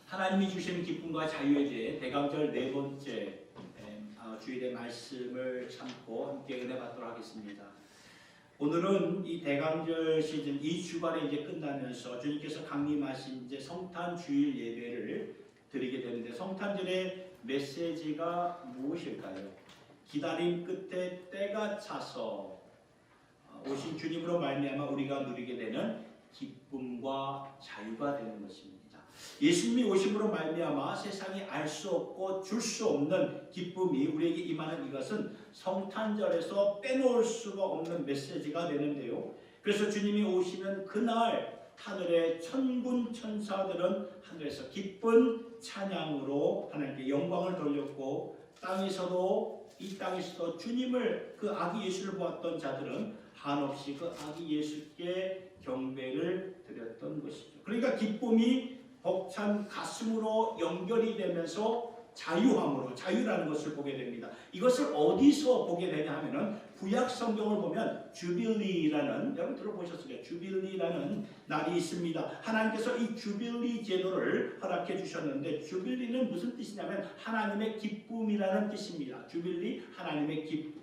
하나님이 주시는 기쁨과 자유에 대해 대강절 네 번째 주일의 말씀을 참고 함께 은혜 받도록 하겠습니다. 오늘은 이 대강절 시즌 2주간에 이제 끝나면서 주님께서 강림하신 이제 성탄 주일 예배를 드리게 되는데, 성탄절의 메시지가 무엇일까요? 기다림 끝에 때가 차서 오신 주님으로 말미암아 우리가 누리게 되는 기쁨과 자유가 되는 것입니다. 예수님이 오심으로 말미암아 세상이 알 수 없고 줄 수 없는 기쁨이 우리에게 임하는 이것은 성탄절에서 빼놓을 수가 없는 메시지가 되는데요. 그래서 주님이 오시는 그날 하늘의 천군 천사들은 하늘에서 기쁜 찬양으로 하나님께 영광을 돌렸고, 이 땅에서도 주님을, 그 아기 예수를 보았던 자들은 한없이 그 아기 예수께 경배를 드렸던 것이죠. 그러니까 기쁨이 벅찬 가슴으로 연결이 되면서 자유라는 것을 보게 됩니다. 이것을 어디서 보게 되냐 하면은 구약 성경을 보면 주빌리라는, 여러분 들어보셨어요? 주빌리라는 날이 있습니다. 하나님께서 이 주빌리 제도를 허락해 주셨는데, 주빌리는 무슨 뜻이냐면 하나님의 기쁨이라는 뜻입니다. 주빌리, 하나님의 기쁨.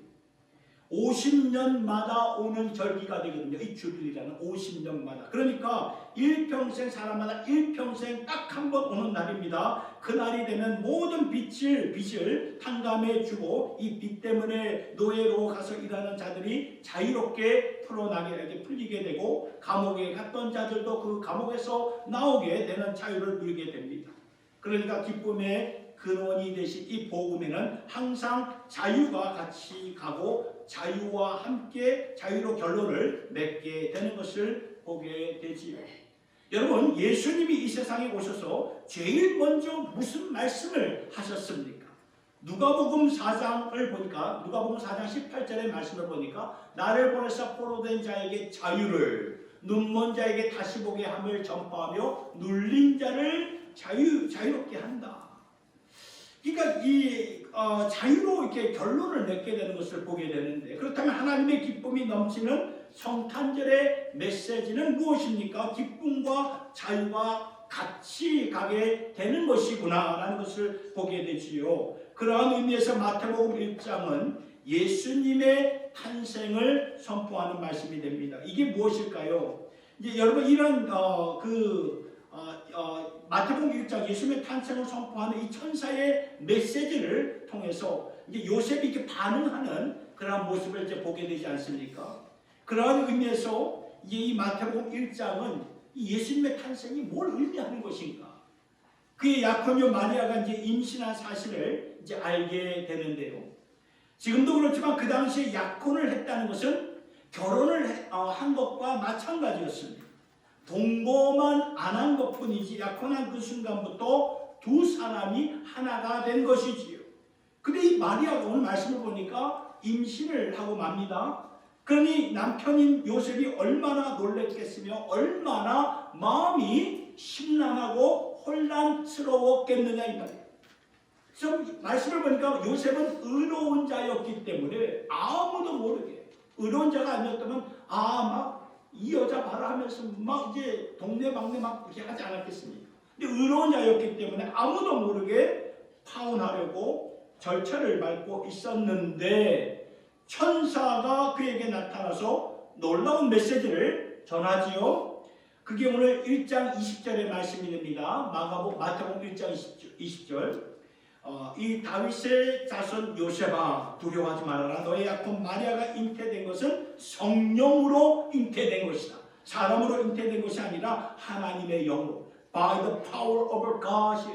50년마다 오는 절기가 되거든요. 이 주빌리라는 50년마다. 그러니까 일평생, 사람마다 일평생 딱 한 번 오는 날입니다. 그날이 되면 모든 빚을 탕감해 주고, 이 빚 때문에 노예로 가서 일하는 자들이 자유롭게 풀리게 되고, 감옥에 갔던 자들도 그 감옥에서 나오게 되는 자유를 누리게 됩니다. 그러니까 기쁨의 근원이 되신 이 복음에는 항상 자유가 같이 가고, 자유와 함께 자유로 결론을 맺게 되는 것을 보게 되지요. 여러분, 예수님이 이 세상에 오셔서 제일 먼저 무슨 말씀을 하셨습니까? 누가복음 4장을 보니까, 누가복음 4장 18절의 말씀을 보니까, 나를 보내사 포로된 자에게 자유를, 눈먼 자에게 다시 보게 함을 전파하며 눌린 자를 자유롭게 한다. 그러니까 이 자유로 이렇게 결론을 맺게 되는 것을 보게 되는데, 그렇다면 하나님의 기쁨이 넘치는 성탄절의 메시지는 무엇입니까? 기쁨과 자유가 같이 가게 되는 것이구나라는 것을 보게 되지요. 그러한 의미에서 마태복음 1장은 예수님의 탄생을 선포하는 말씀이 됩니다. 이게 무엇일까요? 이제 여러분, 이런 마태복음 1장 예수님의 탄생을 선포하는 이 천사의 메시지를 통해서 이제 요셉이 이렇게 반응하는 그런 모습을 이제 보게 되지 않습니까? 그러한 의미에서 이제 이 마태복음 1장은 이 예수님의 탄생이 뭘 의미하는 것인가? 그의 약혼녀 마리아가 이제 임신한 사실을 이제 알게 되는데요. 지금도 그렇지만 그 당시에 약혼을 했다는 것은 결혼을 한 것과 마찬가지였습니다. 동거만 안 한 것뿐이지, 약혼한 그 순간부터 두 사람이 하나가 된 것이지요. 근데 이 마리아가 오늘 말씀을 보니까 임신을 하고 맙니다. 그러니 남편인 요셉이 얼마나 놀랬겠으며 얼마나 마음이 심란하고 혼란스러웠겠느냐 이 말이에요. 좀 말씀을 보니까 요셉은 의로운 자였기 때문에 아무도 모르게, 의로운 자가 아니었다면 막 이 여자 봐라 하면서 막 이제 동네 막내 막 그렇게 하지 않았겠습니까? 근데 의로운 자였기 때문에 아무도 모르게 파혼하려고 절차를 밟고 있었는데, 천사가 그에게 나타나서 놀라운 메시지를 전하지요. 그게 오늘 1장 20절의 말씀이 됩니다. 마태복음 1장 20절. 이 다윗의 자손 요셉아, 두려워하지 말아라. 너의 약혼 마리아가 잉태된 것은 성령으로 잉태된 것이다. 사람으로 잉태된 것이 아니라 하나님의 영으로, by the power of God,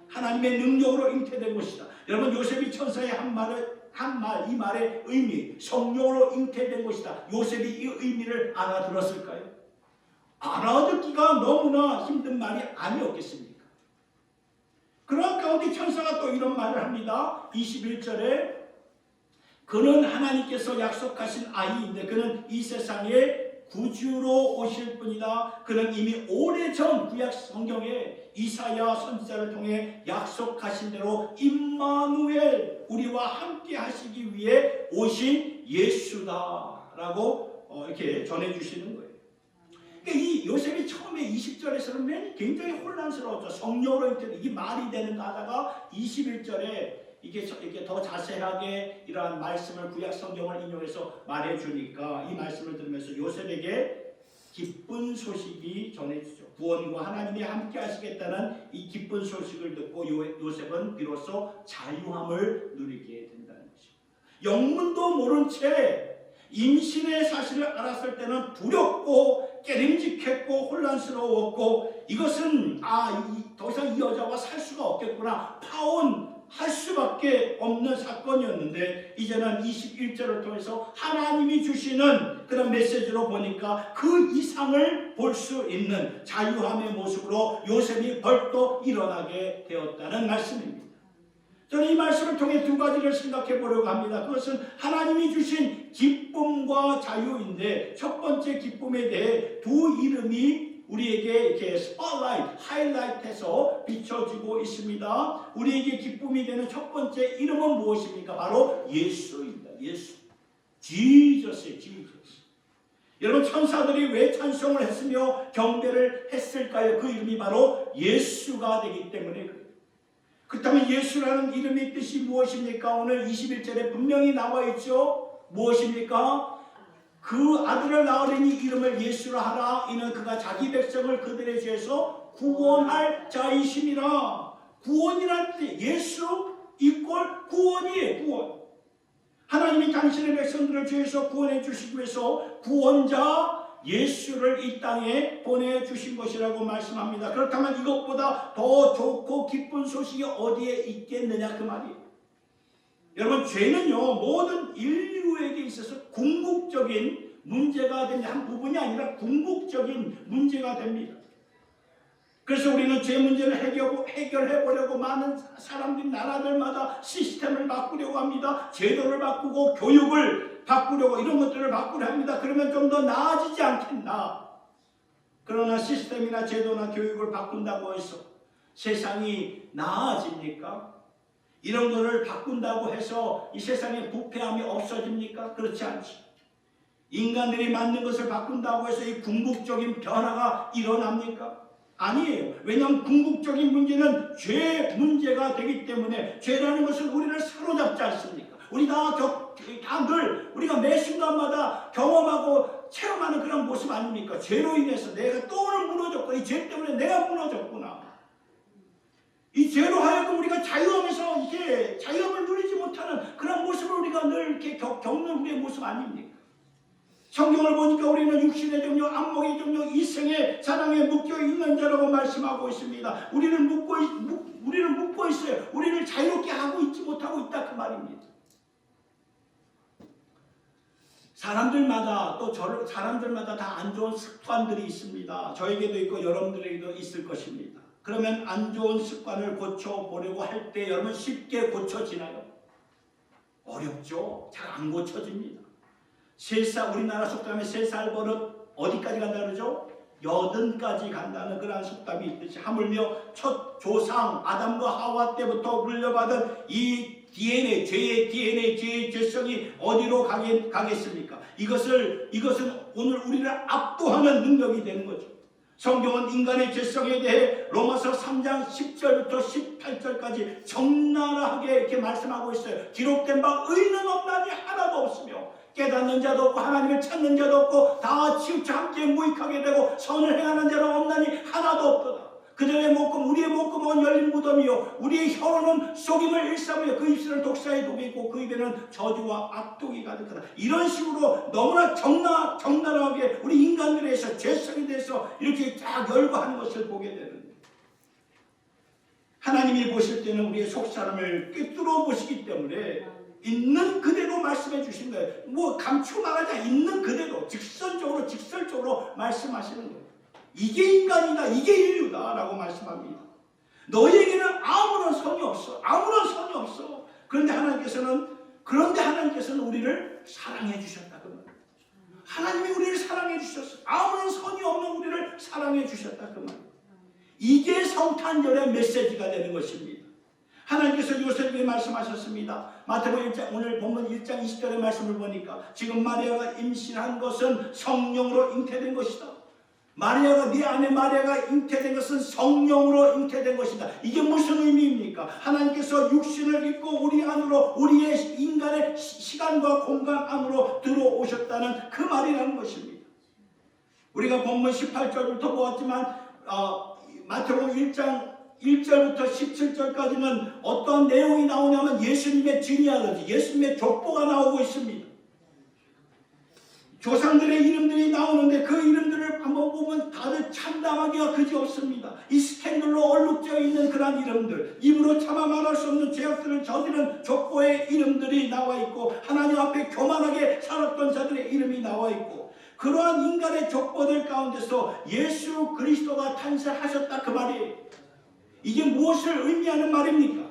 하나님의 능력으로 잉태된 것이다. 여러분, 요셉이 천사의 이 말의 의미, 성령으로 잉태된 것이다, 요셉이 이 의미를 알아들었을까요? 알아듣기가 너무나 힘든 말이 아니었겠습니까? 그런 가운데 천사가 또 이런 말을 합니다. 21절에 그는 하나님께서 약속하신 아이인데 그는 이 세상에 구주로 오실 뿐이다. 그는 이미 오래전 구약 성경에 이사야 선지자를 통해 약속하신 대로 임마누엘, 우리와 함께 하시기 위해 오신 예수다라고 이렇게 전해주시는 거예요. 그러니까 이 요셉이 처음에 20절에서는 굉장히 혼란스러웠죠. 성령으로 이게 말이 되는가 하다가 21절에 이게 더 자세하게 이러한 말씀을 구약 성경을 인용해서 말해주니까 이 말씀을 들으면서 요셉에게 기쁜 소식이 전해지죠. 구원과 하나님이 함께 하시겠다는 이 기쁜 소식을 듣고 요셉은 비로소 자유함을 누리게 된다는 것입니다. 영문도 모른 채 임신의 사실을 알았을 때는 두렵고 깨림직했고 혼란스러웠고 이것은 더 이상 이 여자와 살 수가 없겠구나 파혼할 수밖에 없는 사건이었는데 이제는 21절을 통해서 하나님이 주시는 그런 메시지로 보니까 그 이상을 볼 수 있는 자유함의 모습으로 요셉이 벌떡 일어나게 되었다는 말씀입니다. 저는 이 말씀을 통해 두 가지를 생각해 보려고 합니다. 그것은 하나님이 주신 기쁨과 자유인데 첫 번째 기쁨에 대해 두 이름이 우리에게 이렇게 스팟라이트, 하이라이트해서 비춰지고 있습니다. 우리에게 기쁨이 되는 첫 번째 이름은 무엇입니까? 바로 예수입니다. 예수. 지저스의 지저스. 여러분 천사들이 왜 찬송을 했으며 경배를 했을까요? 그 이름이 바로 예수가 되기 때문에 그래요. 그렇다면 예수라는 이름의 뜻이 무엇입니까? 오늘 21절에 분명히 나와 있죠. 무엇입니까? 그 아들을 낳으려니 이름을 예수라 하라. 이는 그가 자기 백성을 그들의 죄에서 구원할 자이심이라. 구원이란 뜻, 예수 이꼴 구원이에요. 구원. 하나님이 당신의 백성들을 죄에서 구원해 주시기 위해서 구원자 예수를 이 땅에 보내주신 것이라고 말씀합니다. 그렇다면 이것보다 더 좋고 기쁜 소식이 어디에 있겠느냐 그 말이에요. 여러분 죄는요 모든 인류에게 있어서 궁극적인 문제가 됩니다. 한 부분이 아니라 궁극적인 문제가 됩니다. 그래서 우리는 죄 문제를 해결해 보려고 많은 사람들이 나라들마다 시스템을 바꾸려고 합니다. 제도를 바꾸고 교육을 바꾸려고 이런 것들을 바꾸려 합니다. 그러면 좀 더 나아지지 않겠나. 그러나 시스템이나 제도나 교육을 바꾼다고 해서 세상이 나아집니까? 이런 거를 바꾼다고 해서 이 세상에 부패함이 없어집니까? 그렇지 않죠. 인간들이 만든 것을 바꾼다고 해서 이 궁극적인 변화가 일어납니까? 아니에요. 왜냐하면 궁극적인 문제는 죄 문제가 되기 때문에 죄라는 것은 우리를 사로잡지 않습니까? 우리 다 늘 우리가 매 순간마다 경험하고 체험하는 그런 모습 아닙니까? 죄로 인해서 내가 또 오늘 무너졌고 이 죄 때문에 내가 무너졌구나. 이 죄로 하여금 우리가 자유하면서 이렇게 자유함을 누리지 못하는 그런 모습을 우리가 늘 이렇게 겪는 우리의 모습 아닙니까? 성경을 보니까 우리는 육신의 정욕, 안목의 정욕, 이생의 사랑에 묶여 있는 자라고 말씀하고 있습니다. 우리는 묶고 있어요. 우리를 자유롭게 하고 있지 못하고 있다 그 말입니다. 사람들마다 다 안 좋은 습관들이 있습니다. 저에게도 있고 여러분들에게도 있을 것입니다. 그러면 안 좋은 습관을 고쳐보려고 할 때 여러분 쉽게 고쳐지나요? 어렵죠. 잘 안 고쳐집니다. 우리나라 속담에 3살 버릇 어디까지 간다 그러죠? 80까지 간다는 그런 속담이 있듯이 하물며 첫 조상 아담과 하와 때부터 물려받은 이 DNA, 죄의 DNA, 죄의 죄성이 어디로 가겠습니까? 이것은 오늘 우리를 압도하는 능력이 되는 거죠. 성경은 인간의 죄성에 대해 로마서 3장 10절부터 18절까지 적나라하게 이렇게 말씀하고 있어요. 기록된 바 의인은 없나니 하나도 없으며 깨닫는 자도 없고 하나님을 찾는 자도 없고 다 치우쳐 함께 무익하게 되고 선을 행하는 자는 없나니 하나도 없도다. 그들의 목금 우리의 목금은 열린 무덤이요 우리의 혀로는 속임을 일삼으며 그 입술은 독사의 독이 있고 그 입에는 저주와 악독이 가득하다. 이런 식으로 너무나 적나라하게 우리 인간들에서 죄성에 대해서 이렇게 쫙 열거하는 것을 보게 되는데 하나님이 보실 때는 우리의 속사람을 꿰뚫어 보시기 때문에 있는 그대로 말씀해 주신 거예요. 뭐 감추고 말하자 있는 그대로 직설적으로 말씀하시는 거예요. 이게 인간이다, 이게 인류다 라고 말씀합니다. 너희에게는 아무런 선이 없어. 아무런 선이 없어. 그런데 하나님께서는 우리를 사랑해 주셨다. 하나님이 우리를 사랑해 주셨어. 아무런 선이 없는 우리를 사랑해 주셨다. 그 말. 이게 성탄절의 메시지가 되는 것입니다. 하나님께서 요셉에게 말씀하셨습니다. 마태복음 1장 오늘 본문 1장 20절의 말씀을 보니까 지금 마리아가 임신한 것은 성령으로 잉태된 것이다. 마리아가 네 안에 마리아가 잉태된 것은 성령으로 잉태된 것이다. 이게 무슨 의미입니까? 하나님께서 육신을 입고 우리 안으로 우리의 인간의 시간과 공간 안으로 들어오셨다는 그 말이라는 것입니다. 우리가 본문 18절부터 보았지만 마태복음 1장 1절부터 17절까지는 어떤 내용이 나오냐면 예수님의 지니아로지, 예수님의 족보가 나오고 있습니다. 조상들의 이름들이 나오는데 그 이름들을 한번 보면 다들 참담하기가 그지없습니다. 이 스캔들로 얼룩져 있는 그런 이름들, 입으로 차마 말할 수 없는 죄악들을 저지른 족보의 이름들이 나와 있고 하나님 앞에 교만하게 살았던 자들의 이름이 나와 있고 그러한 인간의 족보들 가운데서 예수 그리스도가 탄생하셨다 그 말이에요. 이게 무엇을 의미하는 말입니까?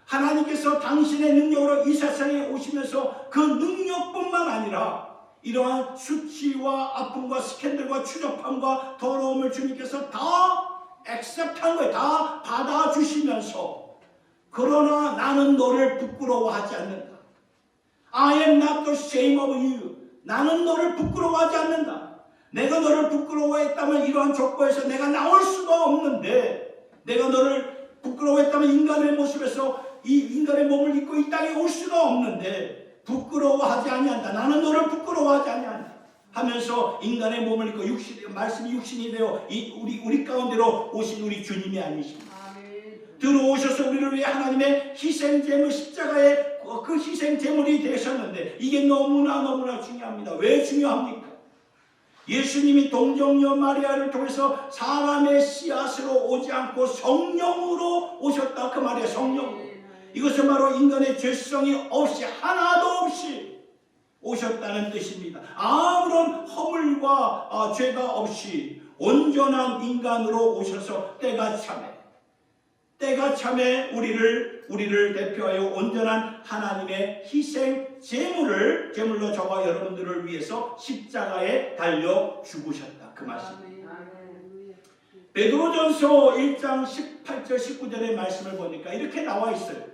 하나님께서 당신의 능력으로 이 세상에 오시면서 그 능력뿐만 아니라 이러한 수치와 아픔과 스캔들과 추접함과 더러움을 주님께서 다 액셉트한 거예요. 다 받아주시면서 그러나 나는 너를 부끄러워하지 않는다. I am not the shame of you. 나는 너를 부끄러워하지 않는다. 내가 너를 부끄러워했다면 이러한 족보에서 내가 나올 수가 없는데 내가 너를 부끄러워했다면 인간의 모습에서 이 인간의 몸을 입고 이 땅에 올 수가 없는데 부끄러워하지 아니한다. 나는 너를 부끄러워하지 아니한다. 하면서 인간의 몸을 입고 말씀이 육신이 되어 우리 가운데로 오신 우리 주님이 아니십니까? 들어오셔서 우리를 위해 하나님의 희생제물 십자가의 그 희생제물이 되셨는데 이게 너무나 중요합니다. 왜 중요합니까? 예수님이 동정녀 마리아를 통해서 사람의 씨앗으로 오지 않고 성령으로 오셨다 그 말이에요. 성령으로. 이것은 바로 인간의 죄성이 없이 하나도 없이 오셨다는 뜻입니다. 아무런 허물과 죄가 없이 온전한 인간으로 오셔서 때가 참에 우리를 대표하여 온전한 하나님의 희생 제물로 저와 여러분들을 위해서 십자가에 달려 죽으셨다 그 말씀입니다. 베드로전서 1장 18절 19절의 말씀을 보니까 이렇게 나와 있어요.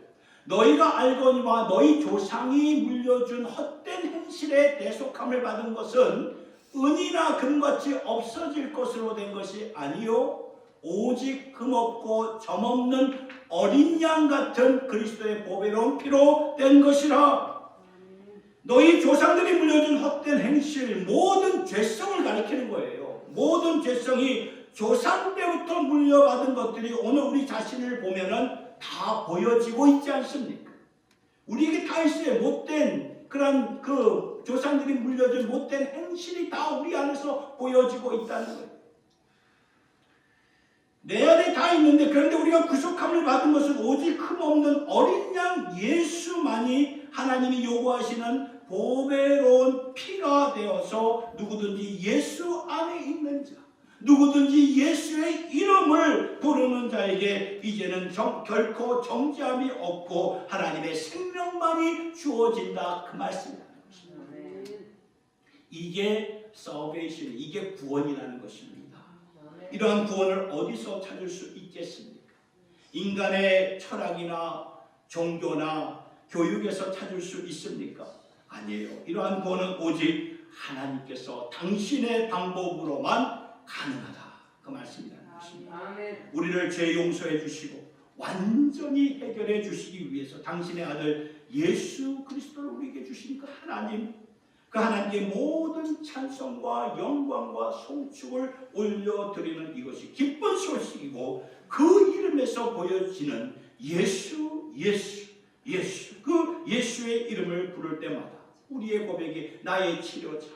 너희가 알거니와 너희 조상이 물려준 헛된 행실에 대속함을 받은 것은 은이나 금같이 없어질 것으로 된 것이 아니요 오직 금없고 점없는 어린 양 같은 그리스도의 보배로운 피로 된 것이라. 너희 조상들이 물려준 헛된 행실, 모든 죄성을 가리키는 거예요. 모든 죄성이 조상 때부터 물려받은 것들이 오늘 우리 자신을 보면은 다 보여지고 있지 않습니까? 우리에게 다 있어요. 못된 그런 그 조상들이 물려준 못된 행실이 다 우리 안에서 보여지고 있다는 거예요. 내 안에 다 있는데 그런데 우리가 구속함을 받은 것은 오직 흠없는 어린 양 예수만이 하나님이 요구하시는 보배로운 피가 되어서 누구든지 예수 안에 있는 자, 누구든지 예수의 이름을 부르는 자에게 이제는 결코 정죄함이 없고 하나님의 생명만이 주어진다 그 말씀이라는 것입니다. 이게 salvation, 이게 구원이라는 것입니다. 이러한 구원을 어디서 찾을 수 있겠습니까? 인간의 철학이나 종교나 교육에서 찾을 수 있습니까? 아니에요. 이러한 구원은 오직 하나님께서 당신의 방법으로만 가능하다 그 말씀이라는 것입니다. 우리를 죄 용서해 주시고 완전히 해결해 주시기 위해서 당신의 아들 예수 그리스도를 우리에게 주신 그 하나님, 그 하나님께 모든 찬송과 영광과 송축을 올려드리는 이것이 기쁜 소식이고 그 이름에서 보여지는 예수 그 예수의 이름을 부를 때마다 우리의 고백이 나의 치료자,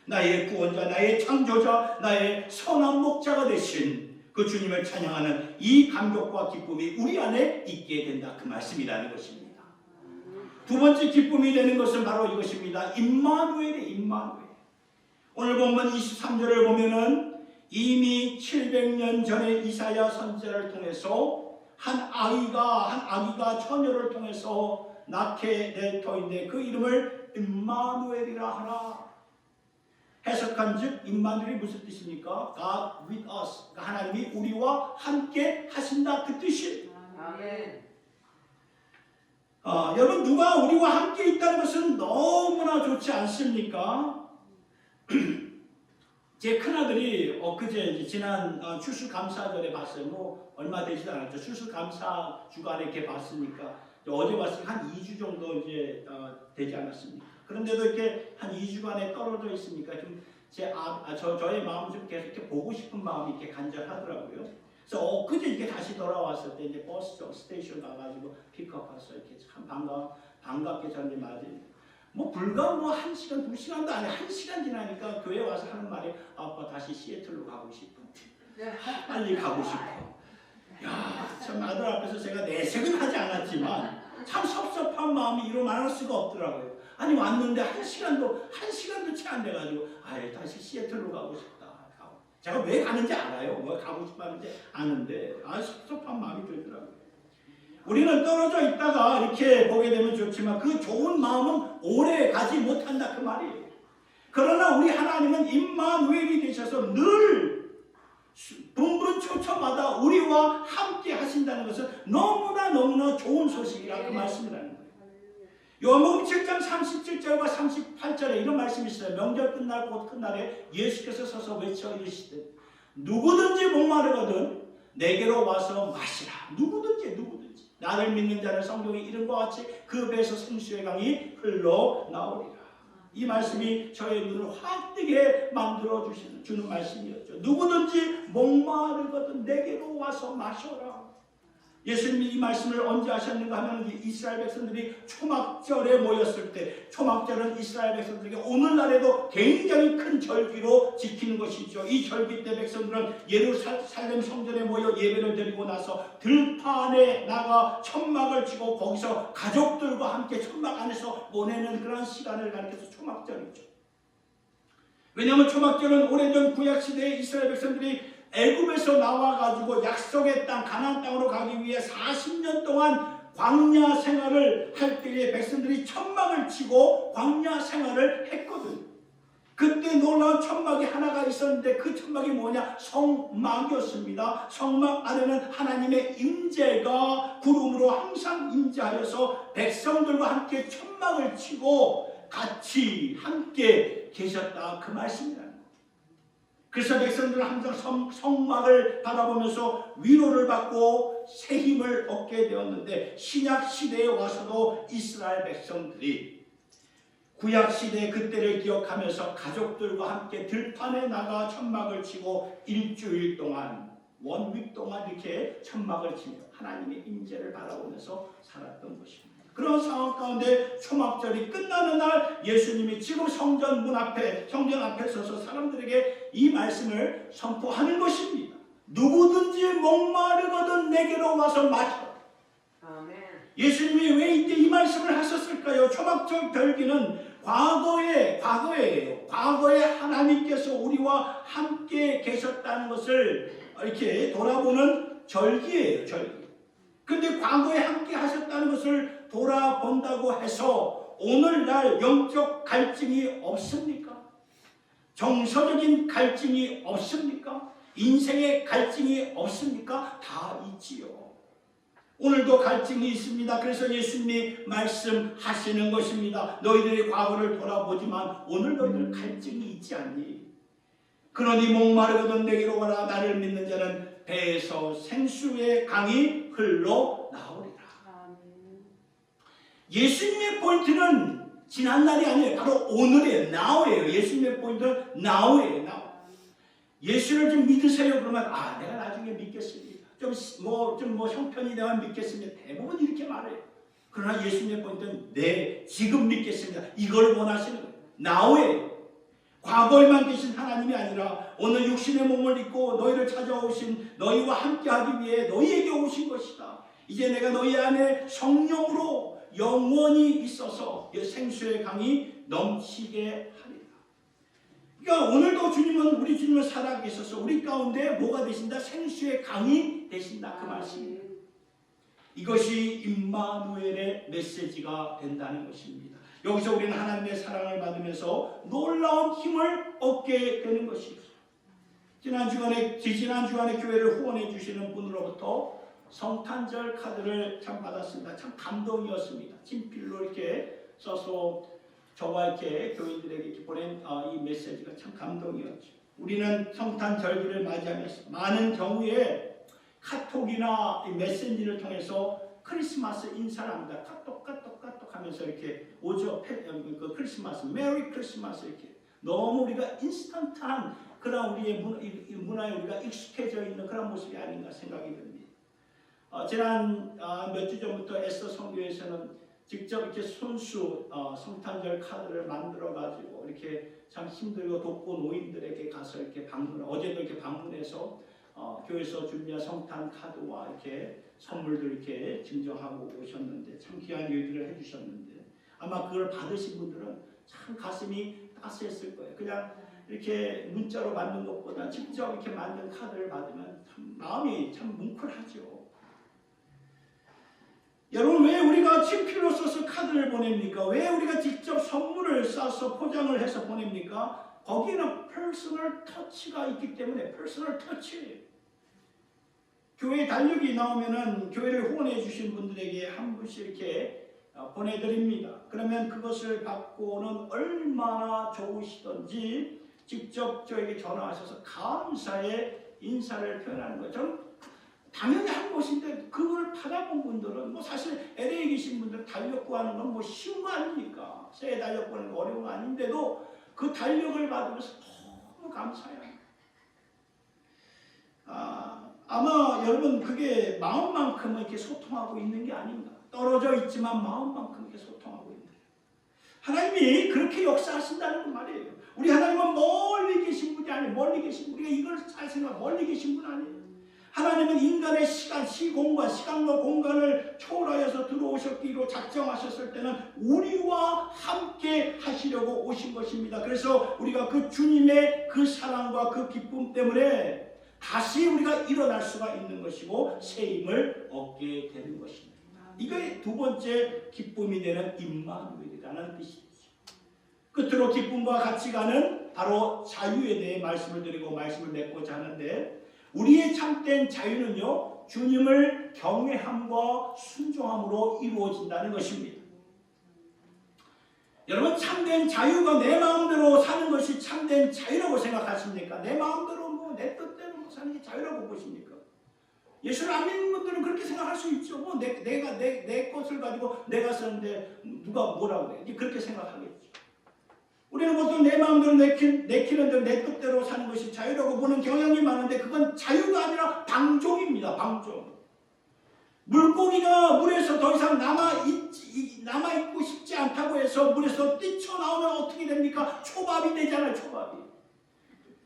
나의 구원자, 나의 창조자, 나의 선한 목자가 되신 그 주님을 찬양하는 이 감격과 기쁨이 우리 안에 있게 된다 그 말씀이라는 것입니다. 두 번째 기쁨이 되는 것은 바로 이것입니다. 임마누엘의 오늘 본문 23절을 보면은 이미 700년 전에 이사야 선지자를 통해서 한 아기가 처녀를 통해서 낳게 될 터인데 그 이름을 임마누엘이라 하라. 해석한즉 임마누엘이 무슨 뜻입니까? God with us. 하나님이 우리와 함께 하신다 그 뜻이에요. 아멘. 여러분 누가 우리와 함께 있다는 것은 너무나 좋지 않습니까? 제 큰아들이 엊그제 이제 지난 추수감사절에 봤어요. 뭐 얼마 되지도 않았죠. 추수감사 주간에 이렇게 봤으니까 어제 봤으니까 한 2주 정도 이제 되지 않았습니까? 그런데도 이렇게 한 2주간에 떨어져 있으니까 좀 저의 마음 좀 계속 이렇게 보고 싶은 마음이 이렇게 간절하더라고요. 그래서 엊그제 이렇게 다시 돌아왔을 때 이제 버스 스테이션 가가지고 픽업해서 이렇게 참 반갑게 저한테 맞으니까. 뭐 불과 뭐 1시간, 2시간도 아니고 1시간 지나니까 교회 와서 하는 말이 아빠 다시 시애틀로 가고 싶어. 빨리 가고 싶어. 야, 참 아들 앞에서 제가 내색은 하지 않았지만 참 섭섭한 마음이 이루 말할 수가 없더라고요. 아니 왔는데 1시간도 채 안 돼가지고 아예 다시 시애틀로 가고 싶다. 제가 왜 가는지 알아요. 뭐 가고 싶었는지 아는데 섭섭한 마음이 들더라고요. 우리는 떨어져 있다가 이렇게 보게 되면 좋지만 그 좋은 마음은 오래 가지 못한다 그 말이에요. 그러나 우리 하나님은 임마누엘이 되셔서 늘 분분초초마다 우리와 함께 하신다는 것은 너무나 좋은 소식이라 그 말씀이라는 거예요. 요한복음 7장 37절과 38절에 이런 말씀이 있어요. 명절 끝날 곧 끝날에 예수께서 서서 외쳐 이르시되 누구든지 목마르거든 내게로 와서 마시라. 누구든지 나를 믿는 자는 성경의 이름과 같이 그 배에서 생수의 강이 흘러나오리라. 이 말씀이 저의 눈을 확 뜨게 만들어 주는 말씀이었죠. 누구든지 목마르거든 내게로 와서 마셔라. 예수님이 이 말씀을 언제 하셨는가 하면 이스라엘 백성들이 초막절에 모였을 때, 초막절은 이스라엘 백성들에게 오늘날에도 굉장히 큰 절기로 지키는 것이죠. 이 절기 때 백성들은 예루살렘 성전에 모여 예배를 드리고 나서 들판에 나가 천막을 치고 거기서 가족들과 함께 천막 안에서 보내는 그런 시간을 가리켜서 초막절이죠. 왜냐하면 초막절은 오래전 구약시대의 이스라엘 백성들이 애굽에서 나와가지고 약속의 땅 가나안 땅으로 가기 위해 40년 동안 광야 생활을 할 때에 백성들이 천막을 치고 광야 생활을 했거든. 그때 놀라운 천막이 하나가 있었는데 그 천막이 뭐냐? 성막이었습니다. 성막 안에는 하나님의 임재가 구름으로 항상 임재하여서 백성들과 함께 천막을 치고 같이 함께 계셨다 그 말씀이다. 그래서 백성들은 항상 성막을 바라보면서 위로를 받고 새 힘을 얻게 되었는데 신약 시대에 와서도 이스라엘 백성들이 구약 시대의 그때를 기억하면서 가족들과 함께 들판에 나가 천막을 치고 일주일 동안 원윗 동안 이렇게 천막을 치며 하나님의 임재를 바라보면서 살았던 것입니다. 그런 상황 가운데 초막절이 끝나는 날 예수님이 지금 성전 앞에 서서 사람들에게 이 말씀을 선포하는 것입니다. 누구든지 목마르거든 내게로 와서 마셔. 아멘. 예수님이 왜 이때 이 말씀을 하셨을까요? 초막절 절기는 과거예요. 과거에 하나님께서 우리와 함께 계셨다는 것을 이렇게 돌아보는 절기예요. 절기. 근데 과거에 함께 하셨다는 것을 돌아본다고 해서 오늘날 영적 갈증이 없습니까? 정서적인 갈증이 없습니까? 인생의 갈증이 없습니까? 다 있지요. 오늘도 갈증이 있습니다. 그래서 예수님이 말씀하시는 것입니다. 너희들의 과거를 돌아보지만 오늘 너희들 갈증이 있지 않니? 그러니 목마르거든 내게로 와라. 나를 믿는 자는 배에서 생수의 강이 흘러나오리라. 예수님의 포인트는 지난날이 아니에요. 바로 오늘이에요. now예요. 예수님의 포인트는 now예요. now. 예수를 좀 믿으세요. 그러면 내가 나중에 믿겠습니다. 좀 형편이 되면 믿겠습니다. 대부분 이렇게 말해요. 그러나 예수님의 포인트는 지금 믿겠습니다. 이걸 원하시는 거예요. now예요. 과거에만 계신 하나님이 아니라 오늘 육신의 몸을 입고 너희를 찾아오신 너희와 함께하기 위해 너희에게 오신 것이다. 이제 내가 너희 안에 성령으로 영원히 있어서 생수의 강이 넘치게 하리라. 그러니까 오늘도 우리 주님은 살아계셔서 우리 가운데 뭐가 되신다? 생수의 강이 되신다 그 말씀입니다. 이것이 임마누엘의 메시지가 된다는 것입니다. 여기서 우리는 하나님의 사랑을 받으면서 놀라운 힘을 얻게 되는 것이죠. 지난 주간에 교회를 후원해 주시는 분으로부터 성탄절 카드를 참 받았습니다. 참 감동이었습니다. 친필로 이렇게 써서 저와 이렇게 교인들에게 이렇게 보낸 이 메시지가 참 감동이었죠. 우리는 성탄 절기를 맞이하면서 많은 경우에 카톡이나 메신저를 통해서 크리스마스 인사를 합니다. 카톡 하면서 이렇게 오죠. 그 크리스마스, 메리 크리스마스 이렇게. 너무 우리가 인스턴트한 그런 우리의 문화에 우리가 익숙해져 있는 그런 모습이 아닌가 생각이 듭니다. 지난 몇 주 전부터 에스더 선교에서는 직접 이렇게 손수 성탄절 카드를 만들어 가지고 이렇게 참 힘들고 돕고 노인들에게 가서 이렇게 어제도 이렇게 방문해서 교회에서 준비한 성탄 카드와 이렇게 선물들 이렇게 증정하고 오셨는데 참 귀한 일들을 해주셨는데 아마 그걸 받으신 분들은 참 가슴이 따스했을 거예요. 그냥 이렇게 문자로 만든 것보다 직접 이렇게 만든 카드를 받으면 참 마음이 참 뭉클하죠. 여러분, 왜 우리가 친필로 써서 카드를 보냅니까? 왜 우리가 직접 선물을 싸서 포장을 해서 보냅니까? 거기는 퍼스널 터치가 있기 때문에 퍼스널 터치. 교회 달력이 나오면은 교회를 후원해 주신 분들에게 한 분씩 이렇게 보내드립니다. 그러면 그것을 받고는 얼마나 좋으시던지 직접 저에게 전화하셔서 감사의 인사를 표현하는 거죠. 저는 당연히 한 것인데 그걸 받아본 분들은 뭐 사실 LA에 계신 분들 달력 구하는 건 뭐 쉬운 거 아닙니까? 새 달력 구하는 거 어려운 거 아닌데도 그 달력을 받으면서 너무 감사해요. 아마 여러분 그게 마음만큼 이렇게 소통하고 있는 게 아닌가. 떨어져 있지만 마음만큼 이렇게 소통하고 있는 거예요. 하나님이 그렇게 역사하신다는 말이에요. 우리 하나님은 멀리 계신 분이 아니에요. 멀리 계신 분. 우리가 이걸 잘 생각하면 멀리 계신 분 아니에요. 하나님은 인간의 시간과 공간을 초월하여서 들어오셨기로 작정하셨을 때는 우리와 함께 하시려고 오신 것입니다. 그래서 우리가 그 주님의 그 사랑과 그 기쁨 때문에 다시 우리가 일어날 수가 있는 것이고 새 힘을 얻게 되는 것입니다. 이게 두 번째 기쁨이 되는 임마누엘이라는 뜻이죠. 끝으로 기쁨과 같이 가는 바로 자유에 대해 말씀을 드리고 말씀을 맺고자 하는데, 우리의 참된 자유는요, 주님을 경외함과 순종함으로 이루어진다는 것입니다. 여러분, 참된 자유가 내 마음대로 사는 것이 참된 자유라고 생각하십니까? 내 마음대로 내 뜻대로 사는 게 자유라고 보십니까? 예수를 안 믿는 분들은 그렇게 생각할 수 있죠. 내 것을 가지고 내가 쓰는데 누가 뭐라고 해? 그렇게 생각하겠죠. 우리는 보통 내 마음대로 내키는 대로 내 뜻대로 사는 것이 자유라고 보는 경향이 많은데 그건 자유가 아니라 방종입니다. 방종. 물고기가 물에서 더 이상 남아있고 싶지 않다고 해서 물에서 뛰쳐나오면 어떻게 됩니까? 초밥이 되잖아요. 초밥이.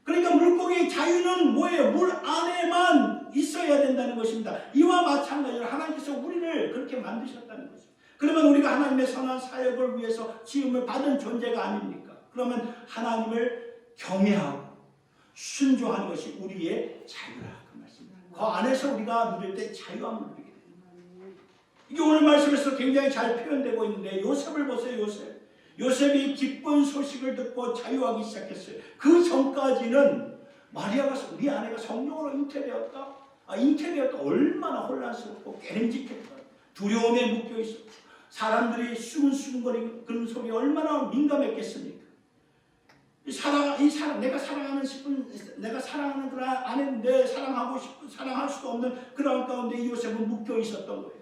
그러니까 물고기의 자유는 뭐예요? 물 안에만 있어야 된다는 것입니다. 이와 마찬가지로 하나님께서 우리를 그렇게 만드셨다는 거죠. 그러면 우리가 하나님의 선한 사역을 위해서 지음을 받은 존재가 아닙니까? 그러면 하나님을 경외하고 순종하는 것이 우리의 자유라 그 말씀입니다. 그 안에서 우리가 누릴 때 자유함을 누리게 됩니다. 이게 오늘 말씀에서 굉장히 잘 표현되고 있는데, 요셉을 보세요. 요셉이 기쁜 소식을 듣고 자유하기 시작했어요. 그 전까지는 마리아가 우리 아내가 성령으로 잉태되었다. 얼마나 혼란스럽고 깨름직했다. 두려움에 묶여 있었고 사람들이 수근수근거리는 그런 소리에 얼마나 민감했겠습니까? 내가 사랑하는 그런 아내인데 사랑할 수도 없는 그런 가운데 이 요셉은 묶여 있었던 거예요.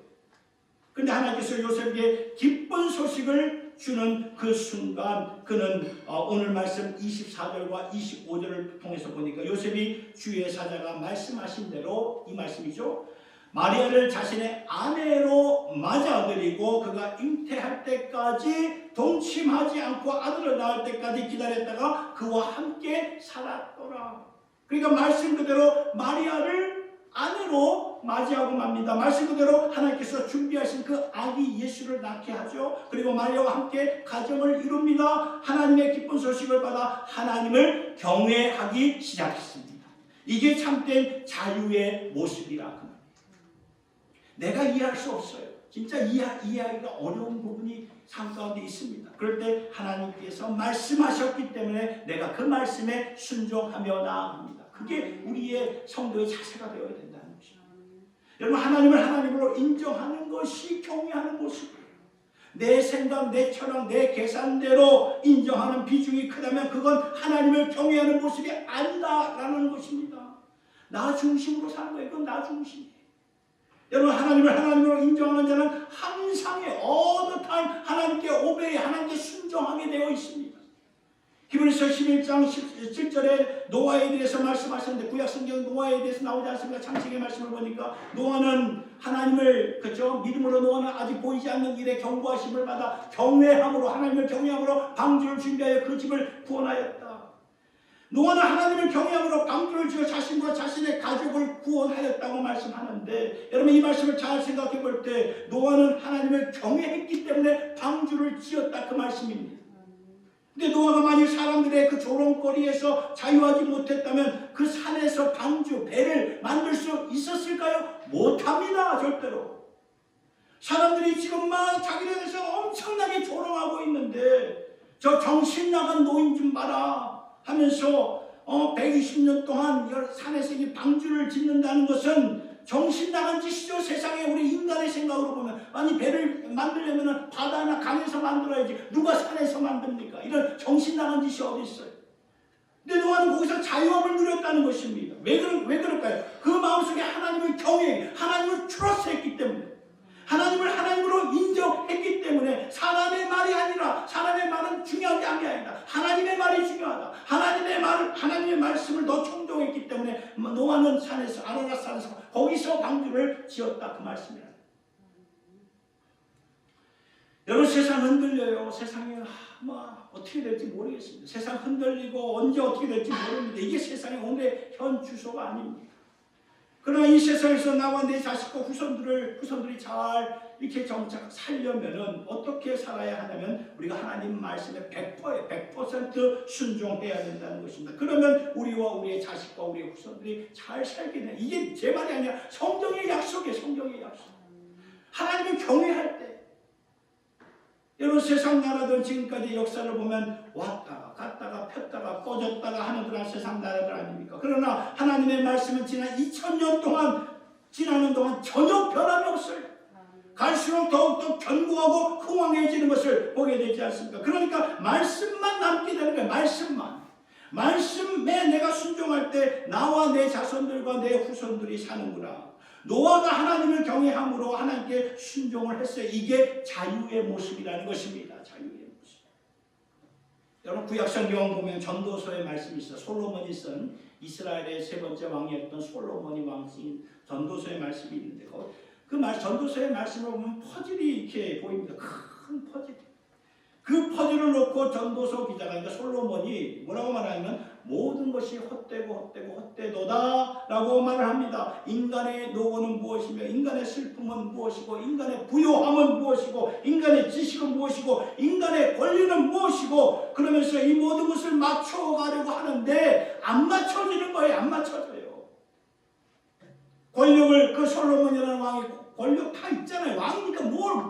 그런데 하나님께서 요셉에게 기쁜 소식을 주는 그 순간 그는 오늘 말씀 24절과 25절을 통해서 보니까 요셉이 주의 사자가 말씀하신 대로 이 말씀이죠. 마리아를 자신의 아내로 맞아들이고 그가 잉태할 때까지 동침하지 않고 아들을 낳을 때까지 기다렸다가 그와 함께 살았더라. 그러니까 말씀 그대로 마리아를 아내로 맞이하고 맙니다. 말씀 그대로 하나님께서 준비하신 그 아기 예수를 낳게 하죠. 그리고 마리아와 함께 가정을 이룹니다. 하나님의 기쁜 소식을 받아 하나님을 경외하기 시작했습니다. 이게 참된 자유의 모습이라. 내가 이해할 수 없어요. 진짜 이해하기가 어려운 부분이 삶 가운데 있습니다. 그럴 때 하나님께서 말씀하셨기 때문에 내가 그 말씀에 순종하며 나아갑니다. 그게 우리의 성도의 자세가 되어야 된다는 것입니다. 여러분, 하나님을 하나님으로 인정하는 것이 경외하는 모습이에요. 내 생각, 내 철학, 내 계산대로 인정하는 비중이 크다면 그건 하나님을 경외하는 모습이 아니다라는 것입니다. 나 중심으로 사는 거예요. 이건 나 중심이에요. 여러분, 하나님을 하나님으로 인정하는 자는 항상 all the time 하나님께 오베이, 하나님께 순종하게 되어 있습니다. 히브리서 11장 17절에 노아에 대해서 말씀하셨는데, 구약성경 노아에 대해서 나오지 않습니까? 창세기 말씀을 보니까 노아는 하나님을, 그렇죠? 믿음으로 노아는 아직 보이지 않는 일에 경고하심을 받아 경외함으로, 하나님을 경외함으로 방주를 준비하여 그 집을 구원하였다. 노아는 하나님을 경외함으로 방주를 지어 자신과 자신의 가족을 구원하였다고 말씀하는데, 여러분 이 말씀을 잘 생각해 볼 때 노아는 하나님을 경외했기 때문에 방주를 지었다, 그 말씀입니다. 근데 노아가 만일 사람들의 그 조롱거리에서 자유하지 못했다면 그 산에서 방주, 배를 만들 수 있었을까요? 못합니다. 절대로. 사람들이 지금 막 자기에 대해서 엄청나게 조롱하고 있는데, 저 정신 나간 노인 좀 봐라 하면서 120년 동안 산에서 이 방주를 짓는다는 것은 정신 나간 짓이죠. 세상에 우리 인간의 생각으로 보면. 아니, 배를 만들려면 바다나 강에서 만들어야지 누가 산에서 만듭니까? 이런 정신 나간 짓이 어디 있어요? 근데 노아는 거기서 자유함을 누렸다는 것입니다. 왜 그럴까요? 그 마음속에 하나님을 경외, 하나님을 트러스했기 때문에, 하나님을 하나님으로 인정했기 때문에, 사람의 말이 아니라, 사람의 말은 중요한 게 아니다, 하나님의 말이 중요하다, 하나님의 말씀을 더 청종했기 때문에 노아는 산에서, 아라랏 산에서 거기서 방주를 지었다, 그 말씀이에요. 여러분, 세상 흔들려요. 세상에 어떻게 될지 모르겠습니다. 세상 흔들리고 언제 어떻게 될지 모릅니다. 이게 세상의 오늘의 현 주소가 아닙니다. 그러나 이 세상에서 나와 내 자식과 후손들이 잘 이렇게 정착 살려면은 어떻게 살아야 하냐면, 우리가 하나님 말씀에 100% 순종해야 된다는 것입니다. 그러면 우리와 우리의 자식과 우리의 후손들이 잘 살게 돼. 이게 제 말이 아니라 성경의 약속이에요. 성경의 약속. 하나님을 경외할 때, 여러분 세상 나라들 지금까지 역사를 보면 왔다가 갔다가 폈다가 꺼졌다가 하는 그런 세상 나라들 아닙니까? 그러나 하나님의 말씀은 지난 2000년 동안, 지나는 동안 전혀 변함이 없어요. 갈수록 더욱더 견고하고 흥황해지는 것을 보게 되지 않습니까? 그러니까 말씀만 남게 되는 거예요. 말씀에 내가 순종할 때 나와 내 자손들과 내 후손들이 사는구나. 노아가 하나님을 경외함으로 하나님께 순종을 했어요. 이게 자유의 모습이라는 것입니다. 자유의 모습. 여러분 구약성경 보면 전도서의 말씀이 있어요. 솔로몬이 쓴, 이스라엘의 세 번째 왕이었던 솔로몬이 왕인 전도서의 말씀이 있는데, 전도서의 말씀을 보면 퍼즐이 이렇게 보입니다. 큰 퍼즐. 그 퍼즐을 놓고 전도서 기자가, 그러니까 솔로몬이 뭐라고 말하냐면, 모든 것이 헛되도다 라고 말을 합니다. 인간의 노고는 무엇이며, 인간의 슬픔은 무엇이고, 인간의 부요함은 무엇이고, 인간의 지식은 무엇이고, 인간의 권리는 무엇이고, 그러면서 이 모든 것을 맞춰가려고 하는데 안 맞춰지는 거예요. 안 맞춰져요. 권력을, 그 솔로몬이라는 왕이 권력 다 있잖아요. 왕이니까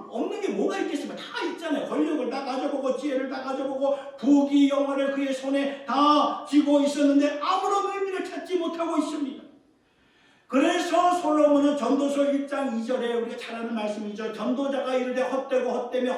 없는 게 뭐가 있겠습니까? 다 있잖아요. 권력을 다 가져보고, 지혜를 다 가져보고, 부귀 영화를 그의 손에 다 쥐고 있었는데 아무런 의미를 찾지 못하고 있습니다. 그래서 솔로몬은 전도서 1장 2절에 우리가 잘 아는 말씀이죠. 전도자가 이르되 헛되니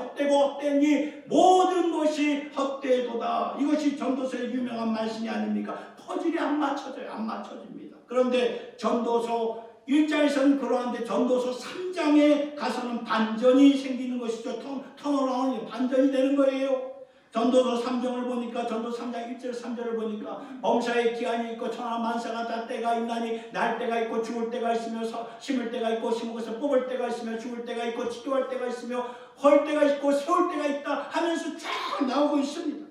모든 것이 헛되도다. 이것이 전도서의 유명한 말씀이 아닙니까? 퍼즐이 안 맞춰져요. 안 맞춰집니다. 그런데 전도서 1장에서는 그러한데 전도서 3장에 가서는 반전이 생기는 것이죠. 턴어라운드, 반전이 되는 거예요. 전도서 3장을 보니까, 전도서 3장 1절 3절을 보니까, 범사의 기한이 있고 천하만사가 다 때가 있나니, 날 때가 있고 죽을 때가 있으며, 심을 때가 있고 심은 것을 뽑을 때가 있으며, 죽을 때가 있고 치료할 때가 있으며, 헐 때가 있고 세울 때가 있다 하면서 쫙 나오고 있습니다.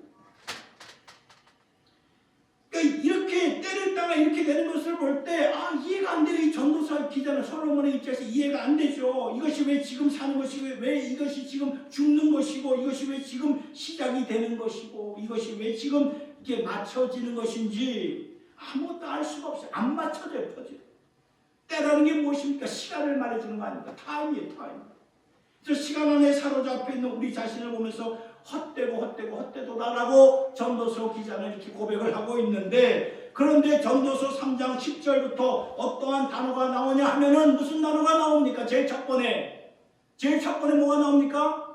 그러니까 이렇게 때를 따가 이렇게 되는 것을 볼 때 이해가 안 돼요. 이 전도서 기자는 솔로몬의 입장에서 이해가 안 되죠. 이것이 왜 지금 사는 것이고, 왜 이것이 지금 죽는 것이고, 이것이 왜 지금 시작이 되는 것이고, 이것이 왜 지금 이렇게 맞춰지는 것인지 아무것도 알 수가 없어요. 안 맞춰져요. 퍼즐. 때라는 게 무엇입니까? 시간을 말해주는 거 아닙니까? 타임이에요. 타임. 그래서 시간 안에 사로잡혀 있는 우리 자신을 보면서 헛되도다라고 전도서 기자는 이렇게 고백을 하고 있는데, 그런데 전도서 3장 10절부터 어떠한 단어가 나오냐 하면은 무슨 단어가 나옵니까? 제일 첫 번에 뭐가 나옵니까?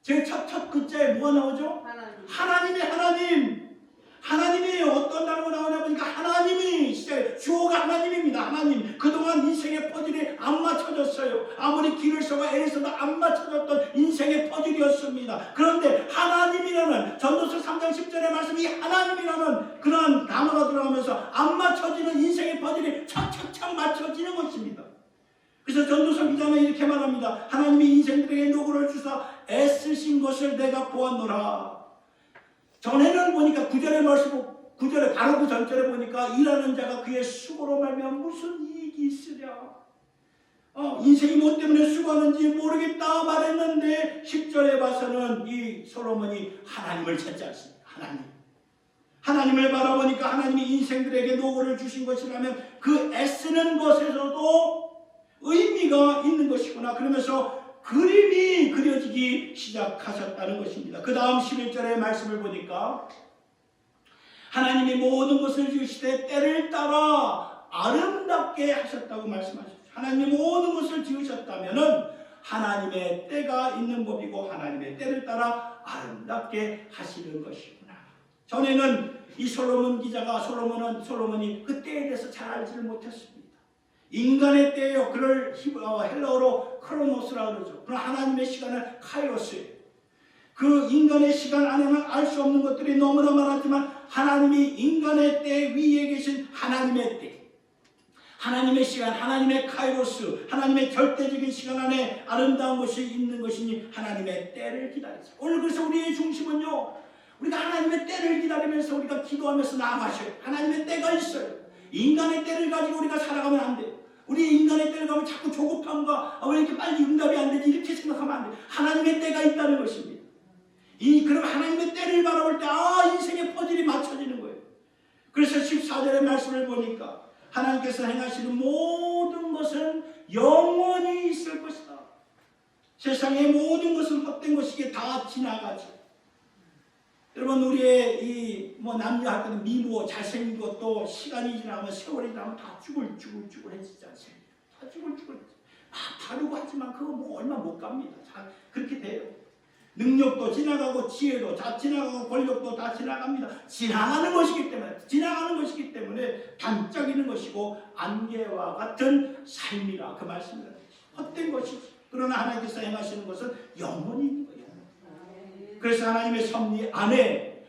제일 첫 글자에 뭐가 나오죠? 하나님의 하나님. 하나님이 어떤 단어가 나오냐 보니까 하나님이 시작해. 주어가 하나님입니다. 하나님. 그동안 인생의 퍼즐이 안 맞춰졌어요. 아무리 길을 써고 애를 써도 안 맞춰졌던 인생의 퍼즐이었습니다. 그런데 하나님이라는 전도서 3장 10절의 말씀이 하나님이라는 그러한 단어가 들어가면서 안 맞춰지는 인생의 퍼즐이 착착착 맞춰지는 것입니다. 그래서 전도서 기자는 이렇게 말합니다. 하나님이 인생들에게 노고를 주사 애쓰신 것을 내가 보았노라. 전에는 보니까 9절의 말씀, 9절에 바로 그 전절에 보니까 일하는 자가 그의 수고로 말미암아 무슨 이익이 있으랴. 인생이 뭐 때문에 수고하는지 모르겠다 말했는데 10절에 봐서는 이 솔로몬이 하나님을 찾지 않습니다. 하나님을 바라보니까 하나님이 인생들에게 노고를 주신 것이라면 그 애쓰는 것에서도 의미가 있는 것이구나. 그러면서 그림이 그려지기 시작하셨다는 것입니다. 그 다음 11절의 말씀을 보니까 하나님이 모든 것을 지으시되 때를 따라 아름답게 하셨다고 말씀하셨죠. 하나님이 모든 것을 지으셨다면 하나님의 때가 있는 법이고 하나님의 때를 따라 아름답게 하시는 것이구나. 전에는 이 솔로몬이 그 때에 대해서 잘 알지를 못했습니다. 인간의 때예요. 그걸 헬라어로 크로노스라고 그러죠. 그럼 하나님의 시간은 카이로스예요. 그 인간의 시간 안에는 알 수 없는 것들이 너무나 많았지만 하나님이 인간의 때 위에 계신 하나님의 때, 하나님의 시간, 하나님의 카이로스, 하나님의 절대적인 시간 안에 아름다운 것이 있는 것이니 하나님의 때를 기다리죠. 오늘 그래서 우리의 중심은요, 우리가 하나님의 때를 기다리면서 우리가 기도하면서 나아가셔요. 하나님의 때가 있어요. 인간의 때를 가지고 우리가 살아가면 안 돼요. 우리 인간의 때를 가면 자꾸 조급함과 왜 이렇게 빨리 응답이 안 되지 이렇게 생각하면 안 돼요. 하나님의 때가 있다는 것입니다. 그럼 하나님의 때를 바라볼 때 인생의 퍼즐이 맞춰지는 거예요. 그래서 14절의 말씀을 보니까 하나님께서 행하시는 모든 것은 영원히 있을 것이다. 세상의 모든 것은 헛된 것이기에 다 지나가죠. 여러분, 우리의 남녀할 때는 미모, 잘생긴 것도 시간이 지나면 세월이 지나면 다 쭈글쭈글해지지 않습니까? 다 쭈글쭈글해지죠. 다르고 하지만 그거 얼마 못 갑니다. 그렇게 돼요. 능력도 지나가고 지혜도 다 지나가고 권력도 다 지나갑니다. 지나가는 것이기 때문에 반짝이는 것이고 안개와 같은 삶이라 그 말씀이라. 헛된 것이지. 그러나 하나님께서 행하시는 것은 영원히 있는 거예요. 그래서 하나님의 섭리 안에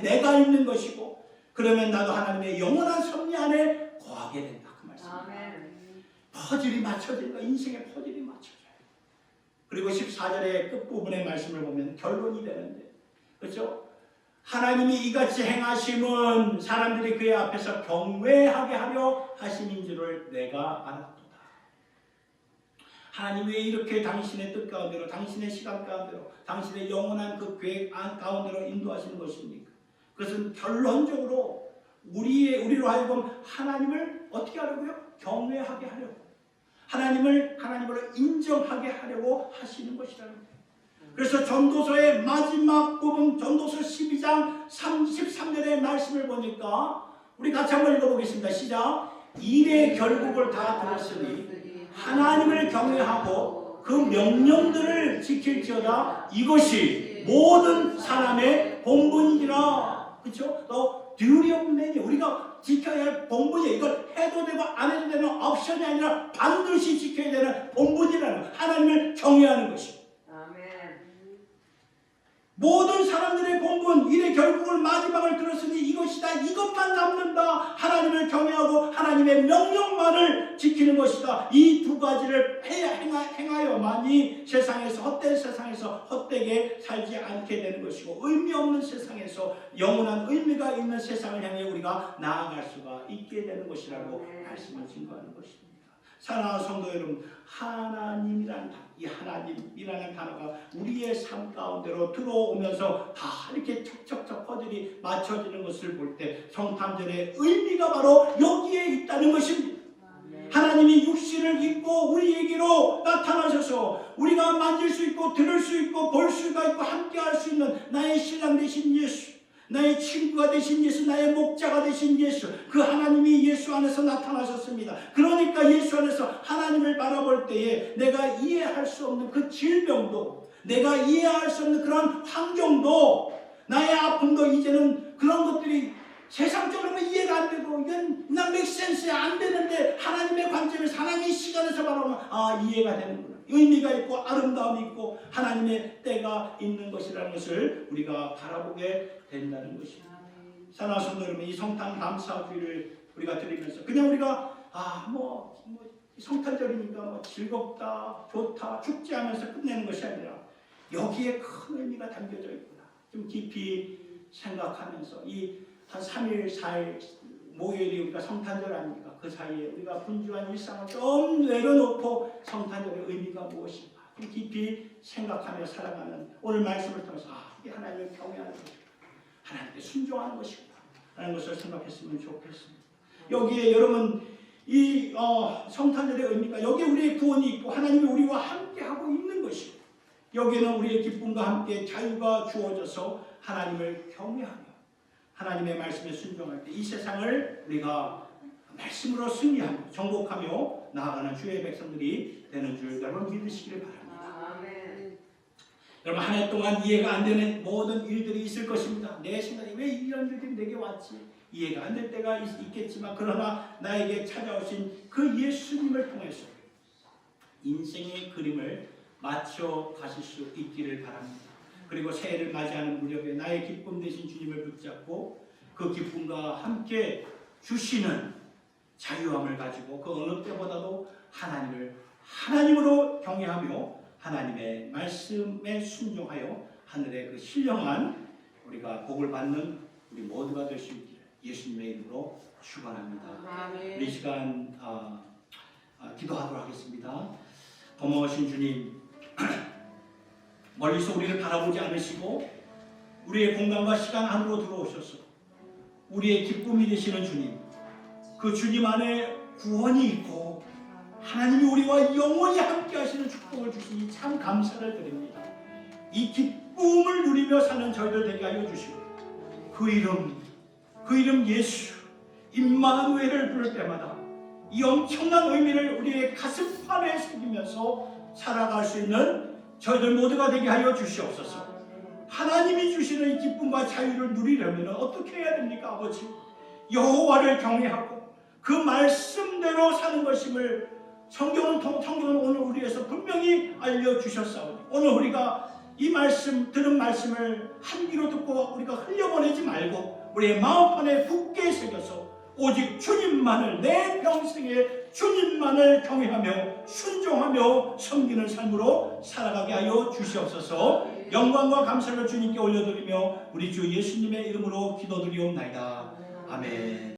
내가 있는 것이고, 그러면 나도 하나님의 영원한 섭리 안에 거하게 된다. 그 말씀입니다. 퍼즐이 맞춰진다. 인생의 퍼즐이 맞춰져요. 그리고 14절의 끝부분의 말씀을 보면 결론이 되는데, 그렇죠? 하나님이 이같이 행하심은 사람들이 그의 앞에서 경외하게 하려 하심인 줄을 내가 알았도다. 하나님 왜 이렇게 당신의 뜻 가운데로, 당신의 시간 가운데로, 당신의 영원한 그 계획 가운데로 인도하시는 것입니까? 그것은 결론적으로 우리로 하여금 하나님을 어떻게 하려고요? 경외하게 하려고. 하나님으로 인정하게 하려고 하시는 것이라는 거예요. 그래서 전도서의 마지막 부분, 전도서 12장 33절의 말씀을 보니까 우리 같이 한번 읽어보겠습니다. 시작. 일의 결국을 다 들었으니 하나님을 경외하고 그 명령들을 지킬지어다. 이것이 모든 사람의 본분이라. 그렇죠? 또 duty of man이 우리가 지켜야 할 본분이에요. 이걸 해도 되고 안 해도 되는 옵션이 아니라 반드시 지켜야 되는 본분이라는, 하나님을 경외하는 것입니다. 모든 사람들의 본분, 일의 결국을 마지막을 들었으니 이것이다. 이것만 남는다. 하나님을 경외하고 하나님의 명령만을 지키는 것이다. 이 두 가지를 행하여만이 헛된 세상에서 헛되게 살지 않게 되는 것이고, 의미 없는 세상에서 영원한 의미가 있는 세상을 향해 우리가 나아갈 수가 있게 되는 것이라고 말씀을 증거하는 것입니다. 사랑하는 성도 여러분, 하나님이라는 단어, 이 하나님이라는 단어가 우리의 삶 가운데로 들어오면서 다 이렇게 척척척 퍼즐이 맞춰지는 것을 볼 때 성탄절의 의미가 바로 여기에 있다는 것입니다. 하나님이 육신을 입고 우리에게로 나타나셔서 우리가 만질 수 있고 들을 수 있고 볼 수가 있고 함께할 수 있는 나의 신랑 되신 예수, 나의 친구가 되신 예수, 나의 목자가 되신 예수, 그 하나님이 예수 안에서 나타나셨습니다. 그러니까 예수 안에서 하나님을 바라볼 때에 내가 이해할 수 없는 그 질병도, 내가 이해할 수 없는 그런 환경도, 나의 아픔도 이제는 그런 것들이 세상적으로는 이해가 안 되고 이건 난 맥센스에 안 되는데 하나님의 관점에서 하나님의 시간에서 바라보면 이해가 되는구나. 의미가 있고 아름다움이 있고 하나님의 때가 있는 것이라는 것을 우리가 바라보게 된다는 것입니다. 사랑하는 성도 여러분, 이 성탄 감사주의를 우리가 드리면서 그냥 우리가 성탄절이니까 즐겁다, 좋다, 축제하면서 끝내는 것이 아니라 여기에 큰 의미가 담겨져 있구나. 좀 깊이 생각하면서 이 한 3일, 4일 목요일이 우리가 성탄절 아닙니까? 그 사이에 우리가 분주한 일상을 좀 내려놓고 성탄절의 의미가 무엇인가 좀 깊이 생각하며 살아가는 오늘 말씀을 통해서 이게 하나님을 경외하는 것이구나, 하나님께 순종하는 것이구나 라는 것을 생각했으면 좋겠습니다. 여기에 여러분 이 성탄절의 의미가 여기에 우리의 구원이 있고 하나님이 우리와 함께하고 있는 것이고 여기에는 우리의 기쁨과 함께 자유가 주어져서 하나님을 경외하며 하나님의 말씀에 순종할 때 이 세상을 우리가 말씀으로 승리하며 정복하며 나아가는 주의 백성들이 되는 줄 여러분 믿으시기를 바랍니다. 아멘. 여러분 한 해 동안 이해가 안 되는 모든 일들이 있을 것입니다. 내 생각에 왜 이런 일들이 내게 왔지? 이해가 안 될 때가 있겠지만 그러나 나에게 찾아오신 그 예수님을 통해서 인생의 그림을 맞춰 가실 수 있기를 바랍니다. 그리고 새해를 맞이하는 무렵에 나의 기쁨 되신 주님을 붙잡고 그 기쁨과 함께 주시는 자유함을 가지고 그 어느 때보다도 하나님을 하나님으로 경외하며 하나님의 말씀에 순종하여 하늘의 그 신령한 우리가 복을 받는 우리 모두가 될 수 있기를 예수님의 이름으로 축원합니다. 우리 이 시간 기도하도록 하겠습니다. 고마우신 주님, 멀리서 우리를 바라보지 않으시고 우리의 공간과 시간 안으로 들어오셔서 우리의 기쁨이 되시는 주님, 그 주님 안에 구원이 있고 하나님이 우리와 영원히 함께 하시는 축복을 주시니 참 감사를 드립니다. 이 기쁨을 누리며 사는 저희들 되게 하여 주시고 그 이름 예수 임마누엘을 부를 때마다 이 엄청난 의미를 우리의 가슴판에 새기면서 살아갈 수 있는 저희들 모두가 되게 하여 주시옵소서. 하나님이 주시는 이 기쁨과 자유를 누리려면 어떻게 해야 됩니까? 아버지, 여호와를 경외하고 그 말씀대로 사는 것임을 성경은 오늘 우리에서 분명히 알려주셨사오니 오늘 우리가 이 말씀 들은 말씀을 한 귀로 듣고 우리가 흘려보내지 말고 우리의 마음판에 굳게 새겨서 오직 주님만을 내 평생에 주님만을 경외하며 순종하며 섬기는 삶으로 살아가게 하여 주시옵소서. 영광과 감사를 주님께 올려드리며 우리 주 예수님의 이름으로 기도드리옵나이다. 아멘.